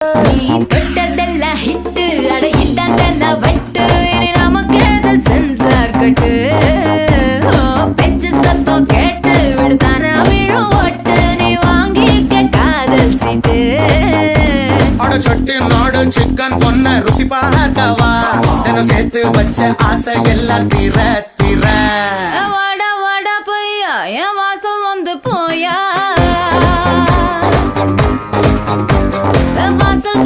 நீ தொட்டதெல்லாம் ஹிட்டு அட ஹிட்டான வட்டு இனி நமக்கு எது சென்சார் கட்டு பெஞ்சு சத்தம் கேட்டு விடுதானா விழும் ஓட்டு நீ வாங்கிக்க காதல் சீட்டு அட சட்டி நாடு சிக்கன் பொண்ண ருசி பார்க்கவா தினம் சேர்த்து வச்ச ஆசை எல்லாம் தீர தீர வாடா வாடா பையா என் வாசல் வந்து போயா வாசல்